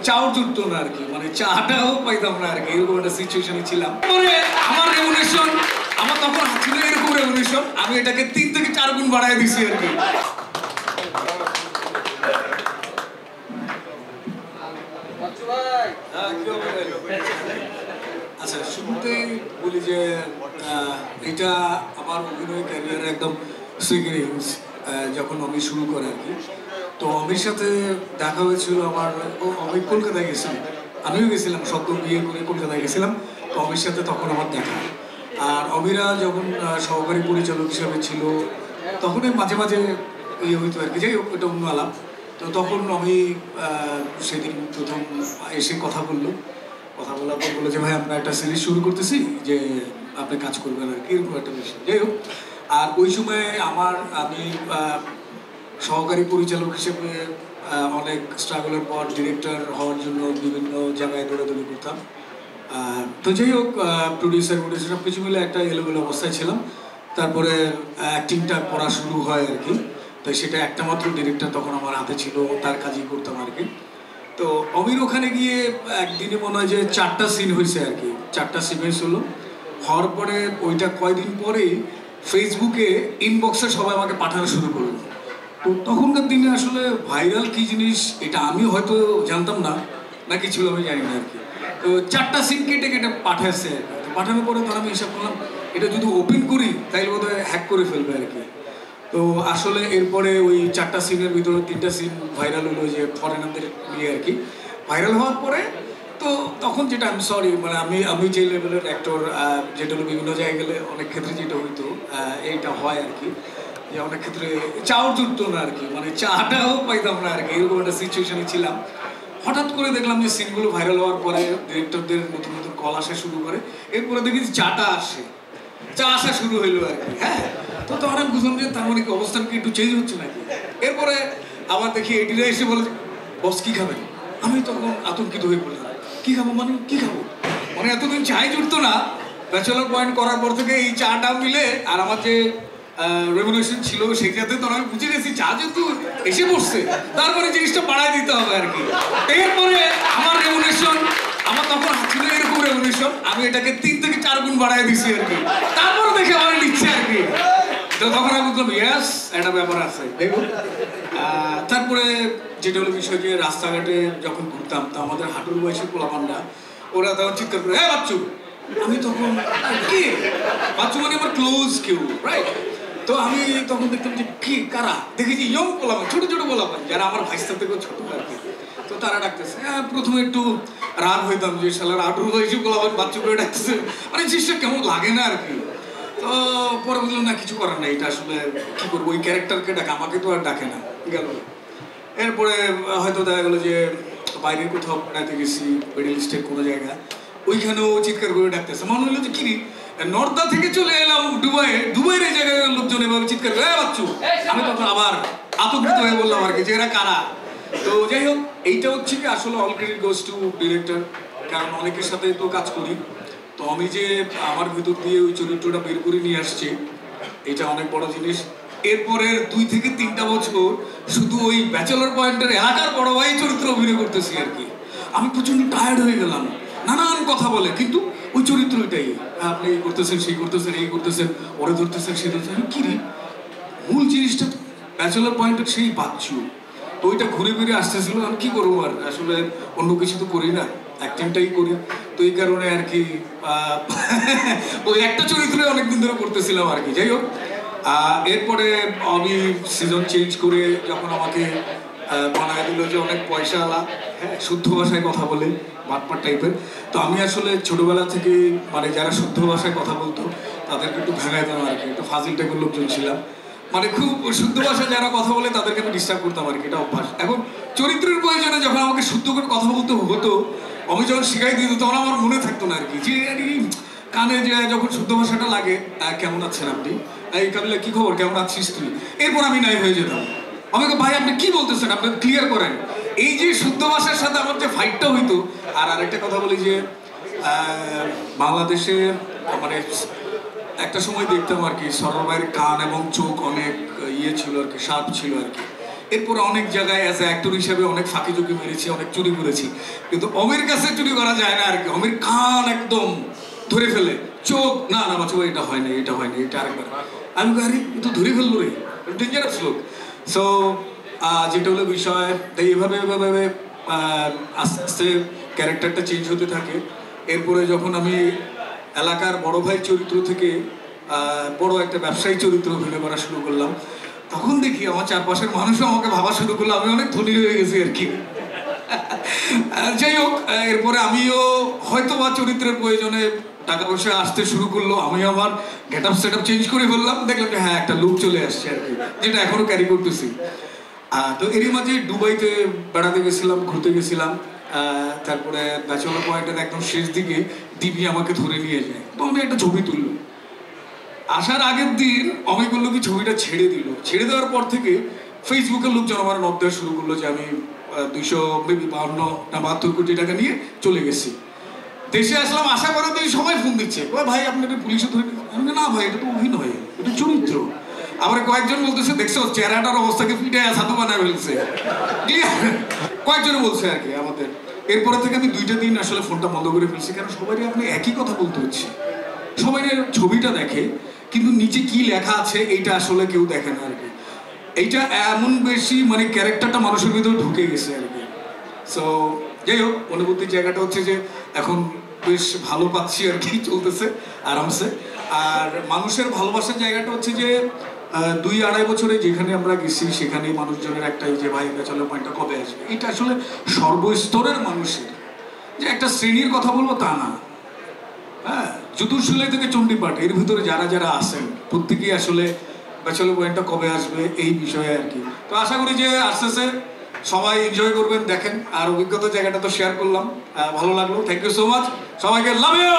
চাও জুটতো না আর কি, মানে চাটাও পাইতাম না আর কি, এরকম একটা সিচুয়েশনে ছিলাম। পরে আমার রেভলিউশন, আমার তখন ছিল এরকম রেভলিউশন, আমি এটাকে 3 থেকে 4 গুণ বাড়াই দিছি আর কি। আচ্ছা, শুরুতে বলি যে এটা আমার অভিনয় ক্যারিয়ারের একদম সিগনিফিকেন্স যখন আমি শুরু করে আর কি। তো অমির সাথে দেখা হয়েছিল আমার, আমি কলকাতায় গেছিলাম, আমিও গেছিলাম, সদ্য বিয়ে করে কলকাতায় গেছিলাম। তো অমির সাথে তখন আমার দেখা, আর অমিরা যখন সহকারী পরিচালক হিসাবে ছিল তখনই মাঝে মাঝে ইয়ে হইতো আর কি, যাই হোক এটা অন্য আলাপ। তো তখন আমি সেদিন প্রথম এসে কথা বললাম, কথা বলার পর বলে যে ভাই আমরা একটা সিরিজ শুরু করতেছি, যে আপনি কাজ করবেন আর কি, এরকম একটা বিষয়। যাই হোক, আর ওই সময় আমি সহকারী পরিচালক হিসেবে অনেক স্ট্রাগলের পর ডিরেক্টর হওয়ার জন্য বিভিন্ন জায়গায় দৌড়াদৌড়ি করতাম। তো যাই হোক, প্রডিউসার সব কিছু মিলে একটা এলোমেলো অবস্থায় ছিলাম। তারপরে অ্যাক্টিংটা করা শুরু হয় আর কি। তো সেটা একটা মাত্র ডিরেক্টর তখন আমার হাতে ছিল, তার কাজই করতাম আর কি। তো অমির ওখানে গিয়ে একদিনে মনে হয় যে 4টা সিন হয়েছে আর কি, 4টা সিকোয়েন্স হলো। হওয়ার পরে ওইটা কয়দিন পরেই ফেসবুকে ইনবক্সে সবাই আমাকে পাঠানো শুরু করলো। তো তখনকার দিনে আসলে ভাইরাল কী জিনিস এটা আমি হয়তো জানতাম না, নাকি ছিল আমি জানি না আর কি। তো 4টা সিন কেটে কেটে পাঠাচ্ছে। পাঠানোর পরে তখন আমি হিসাব করলাম এটা যদি ওপেন করি তাইলে বোধহয় হ্যাক করে ফেলবে আর কি। তো আসলে এরপরে ওই 4টা সিনের ভিতরে 3টা সিন ভাইরাল হলো, যে ফরেনারদের নিয়ে আর কি। ভাইরাল হওয়ার পরে তো তখন যেটা আমি সরি মানে আমি যে লেভেলের অ্যাক্টর, যেটা হলো বিভিন্ন জায়গায় গেলে অনেক ক্ষেত্রে যেটা হইতো এইটা হয় আর কি, যে অনেক ক্ষেত্রে চাও জুটতো না আর কি, মানে চাটাও পাইতাম না আর কি, এরকম একটা সিচুয়েশনে ছিলাম। হঠাৎ করে দেখলাম যে সিনগুলো ভাইরাল হওয়ার পরে ডিরেক্টরদের নতুন নতুন কল আসা শুরু করে, এরপরে দেখি চাটা আসে, চা আসা শুরু হইলো আর কি। হ্যাঁ, তো তখন আমি বুঝলাম যে তার মানে কি অবস্থান কি একটু চেঞ্জ হচ্ছে নাকি। এরপরে আবার দেখি এডিরা এসে বলে বস কি খাবেন, আমি তখন আতঙ্কিত হয়ে পড়লাম, কি খাবো মানে কি খাবো, মানে এতদিন চাই জুটতো না, ব্যাচেলর পয়েন্ট করার পর থেকে এই চাটা মিলে আর আমার যে রেভলিউশন ছিল সেটাতে তো আমি বুঝে গেছি চা যেহেতু এসে পড়ছে তারপরে জিনিসটা বাড়াই দিতে হবে আর কি। এরপরে আমার রেভলিউশন, আমার তখন ছিল এরকম রেভলিউশন, আমি এটাকে 3 থেকে 4 গুণ বাড়াই দিছি আর কি। তারপরে দেখে আমার নিচ্ছে আর কি। তো তখন আমি বুঝলাম ইয়াস একটা ব্যাপার আছে। দেখুন, তারপরে যেটা হলো বিষয় যে রাস্তাঘাটে যখন ঘুরতাম তো আমাদের হাঁটুর বয়সী পোলাপানরা ওরা তখন চিৎকার করে হ্যাঁ বাচ্চু, আমি তখন কি বাচ্চু মানে আমার ক্লোজ কেউ, রাইট? তো আমি তখন দেখতাম যে কি কারা, দেখেছি ইয়ং পোলাপান, ছোট ছোট পোলাপান যারা আমার ভাইস্তা থেকেও ছোট আর কি। তো তারা ডাকতেছে, প্রথমে একটু রাগ হইতাম যে শালার হাঁটুর বয়সী পোলাপান বাচ্চু করে ডাকতেছে, মানে জিনিসটা কেমন লাগে না আর কি। তো পরে বুঝলাম না কিছু করার নেই, এটা আসলে কি করবো, ওই ক্যারেক্টারকে ডাকে, আমাকে তো আর ডাকে না, গেল। এরপরে হয়তো দেখা গেলো যে বাইরে কোথাও বেড়াতে গেছি, মিডল ইস্টের কোনো জায়গা, ওইখানেও চিৎকার করে ডাকতেছে, মনে হলো যে কিরি নর্দা থেকে চলে এলাম দুবাইয়ের এই জায়গায় লোকজন এভাবে চিৎকার করে বাচ্চু, আমি তখন আবার আতঙ্কিত হয়ে বললাম আর কি যে এরা কারা। তো যাই হোক, এইটা হচ্ছে কি আসলে all credit goes to director, কারণ অনেকের সাথে তো কাজ করি। তো আমি যে আমার ভিতর দিয়ে ওই চরিত্রটা বের করে নিয়ে আসছি, এটা অনেক বড় জিনিস। এরপরের 2 থেকে 3টা বছর শুধু ওই ব্যাচেলর পয়েন্টের এলাকার বড় ভাই চরিত্র অভিনয় করতেছি আর কি। আমি প্রচন্ড টায়ার্ড হয়ে গেলাম, নানান কথা বলে, কিন্তু ওই চরিত্রটাই আপনি এই করতেছেন, সেই করতেছেন, এই করতেছেন, ওরে ধরতেছেন, সে ধরতেছেন, কি রে মূল জিনিসটা ব্যাচেলর পয়েন্টের সেই বাচ্চু। তো ওইটা ঘুরে ফিরে আসতেছিল, আমি কি করবো আর, আসলে অন্য কিছু তো করি না, অ্যাক্টিংটাই করি। তো এই কারণে আর কি ওই একটা চরিত্রে অনেকদিন ধরে করতেছিলাম আর কি। যাই হোক, এরপরে আমি সিজন চেঞ্জ করে যখন আমাকে বানায় দিল যে অনেক পয়সাওয়ালা, হ্যাঁ শুদ্ধ ভাষায় কথা বলে বাটপার টাইপের, তো আমি আসলে ছোটবেলা থেকে মানে যারা শুদ্ধ ভাষায় কথা বলতো তাদেরকে একটু ভেঙাইতাম আর কি, একটু ফাজিল টাইপের লোকজন ছিলাম, মানে খুব শুদ্ধ ভাষায় যারা কথা বলে তাদেরকে আমি ডিস্টার্ব করতাম আর কি, এটা অভ্যাস। এখন চরিত্রের প্রয়োজনে যখন আমাকে শুদ্ধ করে কথা বলতে হতো, আমি যখন শিখাই দিত তখন আমার মনে থাকতো না আর কি, যে কানে যে যখন শুদ্ধ ভাষাটা লাগে কেমন আছেন আপনি, এই কাবিলা কি খবর, কেমন আছিস তুই, এরপর আমি নাই হয়ে যেতাম। আমাকে ভাই আপনি কি বলতেছেন, আপনি ক্লিয়ার করেন। এই যে শুদ্ধ ভাষার সাথে আমার যে ফাইটটা হইতো। আর আরেকটা কথা বলি যে বাংলাদেশে মানে একটা সময় দেখতাম আর কি সরল ভাইয়ের কান এবং চোখ অনেক ইয়ে ছিল আর কি, শার্প ছিল আর কি। এরপরে অনেক জায়গায় অ্যাজ এ অ্যাক্টর হিসেবে অনেক ফাঁকি ঝুঁকি মেরেছি, অনেক চুরি করেছি, কিন্তু অমির কাছে চুরি করা যায় না আর কি। অমির কান একদম ধরে ফেলে, চোখ না না বাচ্চা এটা হয় না, এটা হয় না, এটা আরেকবার। আমি আরে তো ধরে ফেললো রে, ডেঞ্জারাস লোক। সো যেটা হলো বিষয়, এইভাবে এভাবে আস্তে আস্তে ক্যারেক্টারটা চেঞ্জ হতে থাকে। এরপরে যখন আমি এলাকার বড় ভাই চরিত্র থেকে বড় একটা ব্যবসায়ী চরিত্র অভিনয় করা শুরু করলাম, তখন দেখি আমার চারপাশের মানুষও আমাকে ভাবা শুরু করলো আমি অনেক ধনী হয়ে গেছি আর কি। যাই হোক, এরপরে আমিও হয়তো বা চরিত্রের প্রয়োজনে টাকা পয়সা আসতে শুরু করলো, আমি আমার get up set up change করে ফেললাম, দেখলাম যে হ্যাঁ একটা লুক চলে আসছে আর কি, যেটা এখনো ক্যারি করতেছি। তো এরই মাঝে দুবাইতে বেড়াতে গেছিলাম, ঘুরতে গেছিলাম। তারপরে ব্যাচেলর পয়েন্টের একদম শেষ দিকে দিবি আমাকে ধরে নিয়ে যায়, তো আমি একটা ছবি তুললো। আসার আগের দিন অমিত বললো কি ছবিটা ছেড়ে দিল। ছেড়ে দেওয়ার পর থেকে ফেসবুকের লোকজন আমার নক দেওয়া শুরু করলো যে আমি 252 না 72 কোটি টাকা নিয়ে চলে গেছি। দেশে আসলাম, আশা করা তো সবাই ফোন দিচ্ছে, ভাই আপনাকে পুলিশে ধরে না ভাই এটা তো অভিনয়, এটা চরিত্র। আবার কয়েকজন বলতেছে দেখছো চেহারাটার অবস্থাকে পিঠে সাধু বানায় ফেলছে, কয়েকজনে বলছে আর কি আমাদের। এরপরে থেকে আমি 2টা দিন আসলে ফোনটা বন্ধ করে ফেলছি, কারণ সবাই আপনি একই কথা বলতে হচ্ছে। সবাই ছবিটা দেখে কিন্তু নিচে কি লেখা আছে এইটা আসলে কেউ দেখে না আর কি। এইটা এমন বেশি মানে ক্যারেক্টারটা মানুষের ভিতরে ঢুকে গেছে আর কি। সো যাই হোক, অনুভূতির জায়গাটা হচ্ছে যে এখন বেশ ভালো পাচ্ছি আর কি, চলতেছে আরামসে। আর মানুষের ভালোবাসার জায়গাটা হচ্ছে যে 2-2.5 বছরে যেখানে আমরা গেছি সেখানে মানুষজনের একটাই যে ভাই চলো পয়েন্টটা কবে আসবে। এটা আসলে সর্বস্তরের মানুষের, যে একটা শ্রেণীর কথা বলবো তা না। হ্যাঁ, চতুর্শিলাই থেকে চণ্ডীপাঠ এর ভিতরে যারা যারা আছেন প্রত্যেকেই আসলে ব্যাচেলর পয়েন্টটা কবে আসবে এই বিষয়ে আর কি। তো আশা করি যে আস্তে আস্তে সবাই এনজয় করবেন, দেখেন। আর অভিজ্ঞতার জায়গাটা তো শেয়ার করলাম, ভালো লাগলো। থ্যাংক ইউ সো মাচ, সবাইকে লাভ ইউ।